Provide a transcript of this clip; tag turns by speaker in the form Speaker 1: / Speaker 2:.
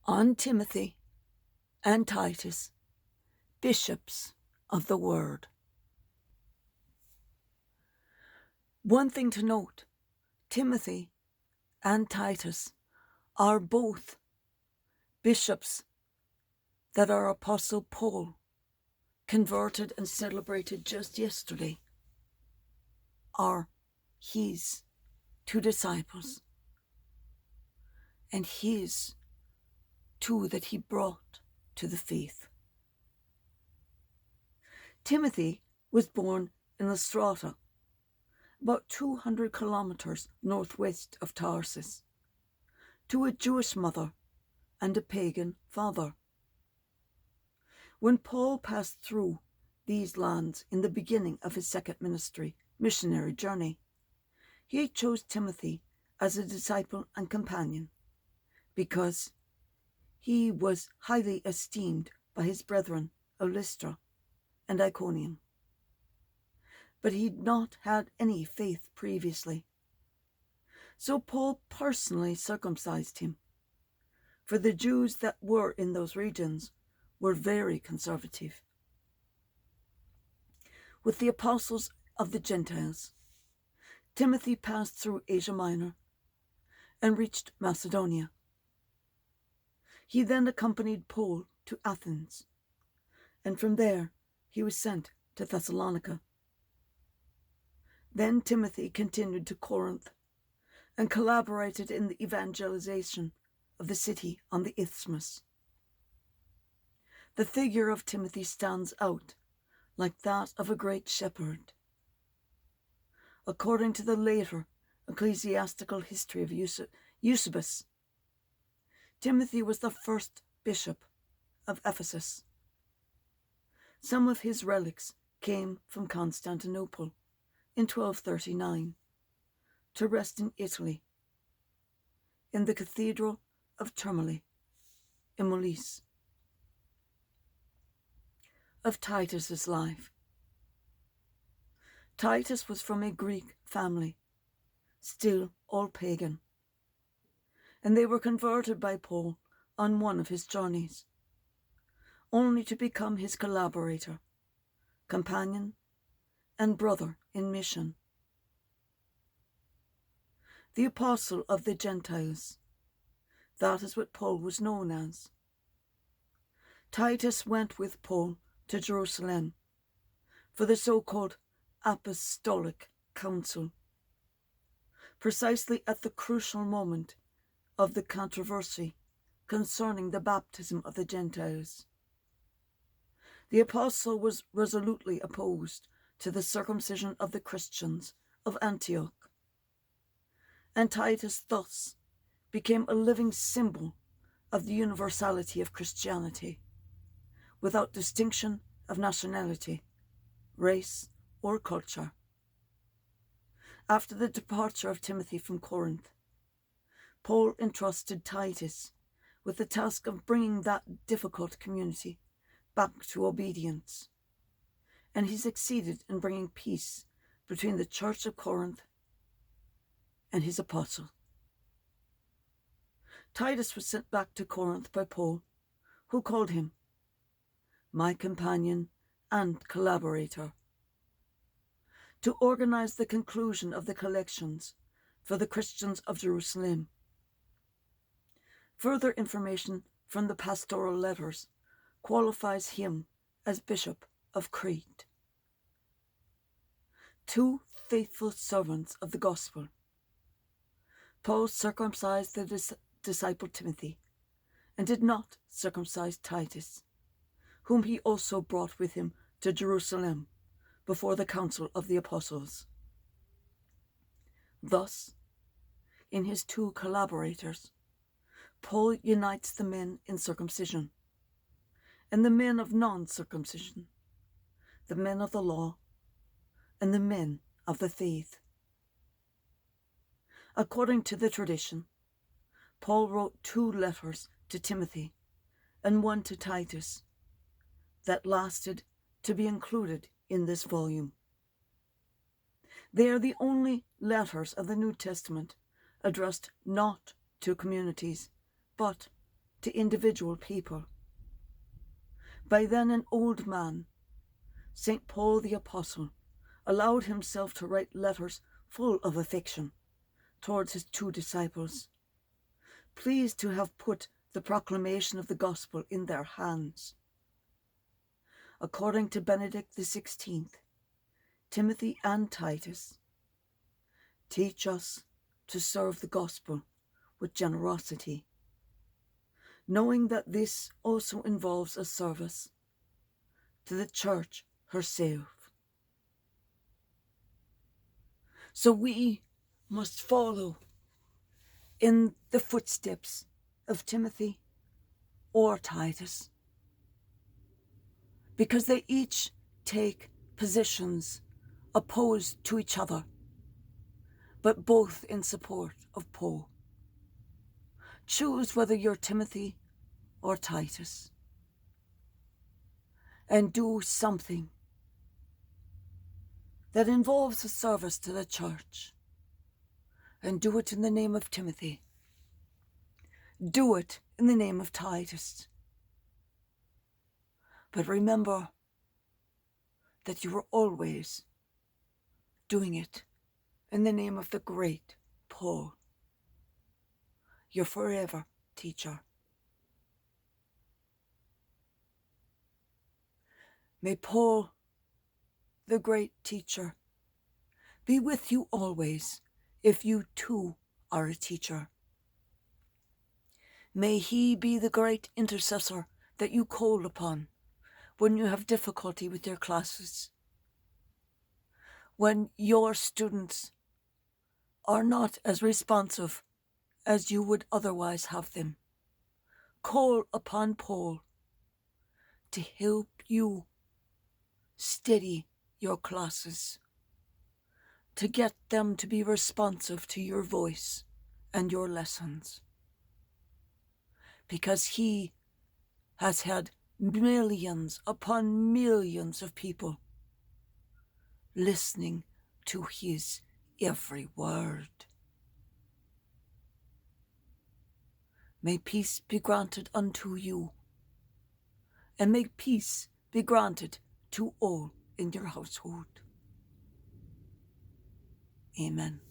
Speaker 1: on Timothy and Titus, bishops of the word. One thing to note, Timothy and Titus are both bishops that our Apostle Paul converted and celebrated just yesterday, are his two disciples and his two that he brought to the faith. Timothy was born in Lystrata, about 200 kilometers northwest of Tarsus, to a Jewish mother and a pagan father. When Paul passed through these lands in the beginning of his second missionary journey, he chose Timothy as a disciple and companion because he was highly esteemed by his brethren of Lystra and Iconium. But he'd not had any faith previously. So Paul personally circumcised him, for the Jews that were in those regions were very conservative. With the apostles of the Gentiles, Timothy passed through Asia Minor and reached Macedonia. He then accompanied Paul to Athens, and from there he was sent to Thessalonica. Then Timothy continued to Corinth and collaborated in the evangelization of the city on the Isthmus. The figure of Timothy stands out like that of a great shepherd. According to the later ecclesiastical history of Eusebius, Timothy was the first bishop of Ephesus. Some of his relics came from Constantinople in 1239 to rest in Italy, in the Cathedral of Termoli in Molise. Of Titus's life. Titus was from a Greek family, still all pagan, and they were converted by Paul on one of his journeys, only to become his collaborator, companion, and brother in mission. The apostle of the Gentiles, that is what Paul was known as. Titus went with Paul to Jerusalem for the so-called Apostolic Council, precisely at the crucial moment of the controversy concerning the baptism of the Gentiles. The apostle was resolutely opposed to the circumcision of the Christians of Antioch, and Titus thus became a living symbol of the universality of Christianity, without distinction of nationality, race, or culture. After the departure of Timothy from Corinth, Paul entrusted Titus with the task of bringing that difficult community back to obedience, and he succeeded in bringing peace between the Church of Corinth and his apostle. Titus was sent back to Corinth by Paul, who called him my companion and collaborator, to organize the conclusion of the collections for the Christians of Jerusalem. Further information from the pastoral letters qualifies him as Bishop of Crete. Two faithful servants of the gospel, Paul circumcised the disciple Timothy and did not circumcise Titus, whom he also brought with him to Jerusalem before the council of the apostles. Thus, in his two collaborators, Paul unites the men in circumcision and the men of non-circumcision, the men of the law and the men of the faith. According to the tradition, Paul wrote 2 letters to Timothy and 1 to Titus that lasted to be included in this volume. They are the only letters of the New Testament addressed not to communities, but to individual people. By then an old man, St. Paul the Apostle allowed himself to write letters full of affection towards his two disciples, pleased to have put the proclamation of the gospel in their hands. According to Benedict XVI, Timothy and Titus, teach us to serve the gospel with generosity, knowing that this also involves a service to the church herself. So we must follow in the footsteps of Timothy or Titus, because they each take positions opposed to each other, but both in support of Paul. Choose whether you're Timothy or Titus, and do something that involves a service to the church, and do it in the name of Timothy. Do it in the name of Titus. But remember that you are always doing it in the name of the great Paul, your forever teacher. May Paul, the great teacher, be with you always if you too are a teacher. May he be the great intercessor that you call upon when you have difficulty with your classes, when your students are not as responsive as you would otherwise have them. Call upon Paul to help you steady your classes, to get them to be responsive to your voice and your lessons, because he has had millions upon millions of people listening to his every word. May peace be granted unto you, and may peace be granted to all in your household. Amen.